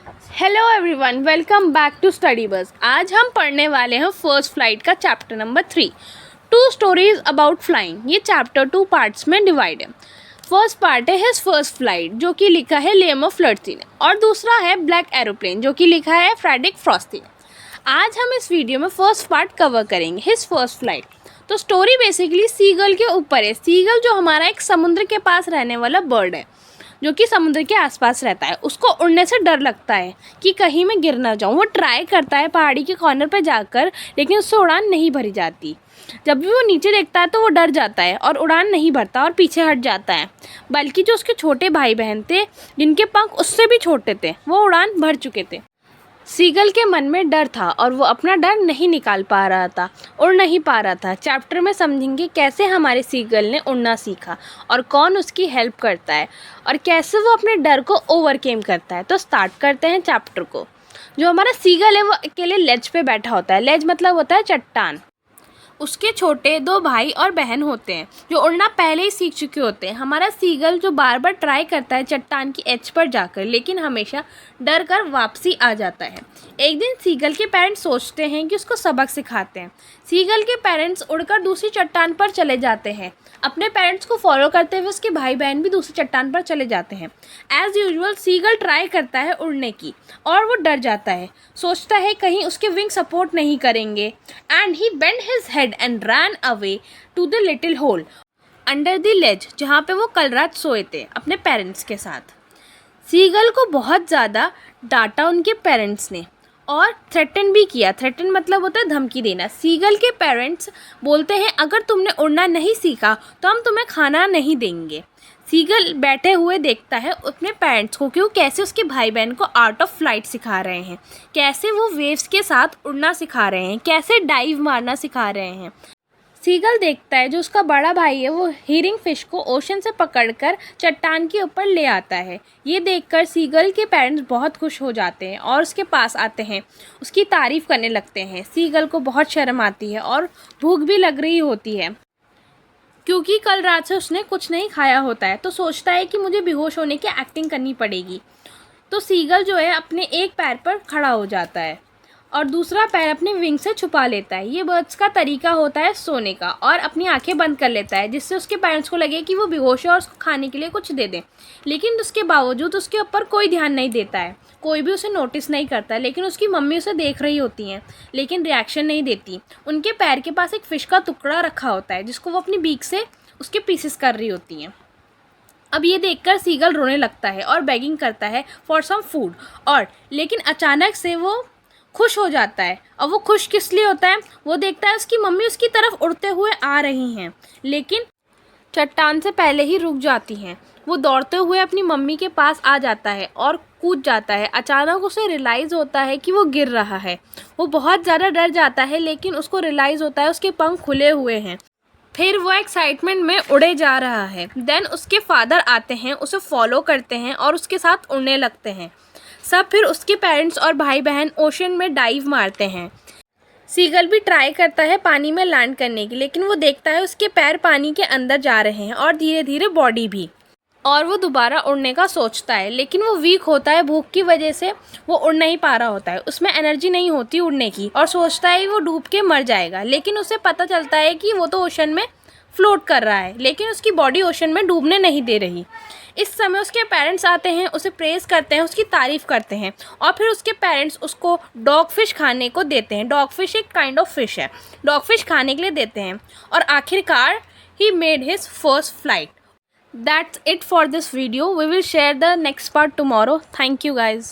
Hello everyone, welcome back to Study Bus. आज हम पढ़ने वाले हैं फर्स्ट फ्लाइट का chapter number 3, 2 stories about flying. ये चैप्टर 2 पार्ट्स में डिवाइड है। फर्स्ट पार्ट है हिज फर्स्ट फ्लाइट, जो कि लिखा है लियम फ्लर्टी ने, और दूसरा है ब्लैक एरोप्लेन, जो कि लिखा है फ्रेडरिक फ्रॉस्टी ने। आज हम इस वीडियो में फर्स्ट पार्ट कवर करेंगे, हिज फर्स्ट फ्लाइट। तो स्टोरी बेसिकली सीगल के ऊपर है। सीगल जो हमारा एक समुद्र के पास रहने वाला बर्ड है, जो कि समुद्र के आसपास रहता है। उसको उड़ने से डर लगता है कि कहीं मैं गिर ना जाऊँ। वो ट्राई करता है पहाड़ी के कॉर्नर पर जाकर, लेकिन उससे उड़ान नहीं भरी जाती। जब भी वो नीचे देखता है तो वो डर जाता है और उड़ान नहीं भरता और पीछे हट जाता है। बल्कि जो उसके छोटे भाई बहन थे, जिनके पंख उससे भी छोटे थे, वो उड़ान भर चुके थे। सीगल के मन में डर था और वो अपना डर नहीं निकाल पा रहा था, उड़ नहीं पा रहा था। चैप्टर में समझेंगे कैसे हमारे सीगल ने उड़ना सीखा और कौन उसकी हेल्प करता है और कैसे वो अपने डर को ओवरकेम करता है। तो स्टार्ट करते हैं चैप्टर को। जो हमारा सीगल है वो अकेले लेज पे बैठा होता है। लेज मतलब होता है चट्टान। उसके छोटे 2 भाई और बहन होते हैं जो उड़ना पहले ही सीख चुके होते हैं। हमारा सीगल जो बार बार ट्राई करता है चट्टान की एज पर जाकर, लेकिन हमेशा डर कर वापसी आ जाता है। एक दिन सीगल के पेरेंट्स सोचते हैं कि उसको सबक सिखाते हैं। सीगल के पेरेंट्स उड़कर दूसरी चट्टान पर चले जाते हैं। अपने पेरेंट्स को फॉलो करते हुए उसके भाई बहन भी दूसरी चट्टान पर चले जाते हैं। एज़ यूजुअल सीगल ट्राई करता है उड़ने की और वो डर जाता है। सोचता है कहीं उसके विंग सपोर्ट नहीं करेंगे। And he bend his head and ran away to the little hole under the ledge, जहाँ पे वो कल रात सोए थे अपने पेरेंट्स के साथ। सीगल को बहुत ज़्यादा डांटा उनके पेरेंट्स ने और थ्रेटन भी किया। थ्रेटन मतलब होता है धमकी देना। सीगल के पेरेंट्स बोलते हैं अगर तुमने उड़ना नहीं सीखा तो हम तुम्हें खाना नहीं देंगे। सीगल बैठे हुए देखता है अपने पेरेंट्स को कि वो कैसे उसके भाई बहन को आर्ट ऑफ फ्लाइट सिखा रहे हैं, कैसे वो वेव्स के साथ उड़ना सिखा रहे हैं, कैसे डाइव मारना सिखा रहे हैं। सीगल देखता है जो उसका बड़ा भाई है वो हीरिंग फिश को ओशन से पकड़कर चट्टान के ऊपर ले आता है। ये देखकर सीगल के पेरेंट्स बहुत खुश हो जाते हैं और उसके पास आते हैं, उसकी तारीफ़ करने लगते हैं। सीगल को बहुत शर्म आती है और भूख भी लग रही होती है, क्योंकि कल रात से उसने कुछ नहीं खाया होता है। तो सोचता है कि मुझे बेहोश होने की एक्टिंग करनी पड़ेगी। तो सीगल जो है अपने एक पैर पर खड़ा हो जाता है और दूसरा पैर अपने विंग से छुपा लेता है। ये बर्ड्स का तरीका होता है सोने का, और अपनी आंखें बंद कर लेता है जिससे उसके पेरेंट्स को लगे कि वो बेहोश है और उसको खाने के लिए कुछ दे दें। लेकिन उसके बावजूद उसके ऊपर कोई ध्यान नहीं देता है, कोई भी उसे नोटिस नहीं करता। लेकिन उसकी मम्मी उसे देख रही होती हैं, लेकिन रिएक्शन नहीं देती। उनके पैर के पास एक फ़िश का टुकड़ा रखा होता है जिसको वो अपनी बीक से उसके पीसेस कर रही होती हैं। अब ये देखकर सीगल रोने लगता है और बेगिंग करता है फॉर सम फूड, और लेकिन अचानक से वो खुश हो जाता है। और वो खुश किस लिए होता है? वो देखता है उसकी मम्मी उसकी तरफ उड़ते हुए आ रही हैं, लेकिन चट्टान से पहले ही रुक जाती हैं। वो दौड़ते हुए अपनी मम्मी के पास आ जाता है और कूद जाता है। अचानक उसे रियलाइज़ होता है कि वो गिर रहा है। वो बहुत ज़्यादा डर जाता है, लेकिन उसको रियलाइज़ होता है उसके पंख खुले हुए हैं। फिर वो एक्साइटमेंट में उड़े जा रहा है। देन उसके फादर आते हैं, उसे फॉलो करते हैं और उसके साथ उड़ने लगते हैं सब। फिर उसके पेरेंट्स और भाई बहन ओशन में डाइव मारते हैं। सीगल भी ट्राई करता है पानी में लैंड करने की, लेकिन वो देखता है उसके पैर पानी के अंदर जा रहे हैं और धीरे धीरे बॉडी भी। और वो दोबारा उड़ने का सोचता है, लेकिन वो वीक होता है। भूख की वजह से वो उड़ नहीं पा रहा होता है, उसमें एनर्जी नहीं होती उड़ने की, और सोचता है वो डूब के मर जाएगा। लेकिन उसे पता चलता है कि वो तो ओशन में फ्लोट कर रहा है, लेकिन उसकी बॉडी ओशन में डूबने नहीं दे रही। इस समय उसके पेरेंट्स आते हैं, उसे प्रेज़ करते हैं, उसकी तारीफ़ करते हैं, और फिर उसके पेरेंट्स उसको डॉग फिश खाने को देते हैं। डॉग फिश एक काइंड ऑफ फिश है। डॉग फिश खाने के लिए देते हैं, और आखिरकार he made his first flight. That's it for this video. We will share the next part tomorrow. Thank you guys.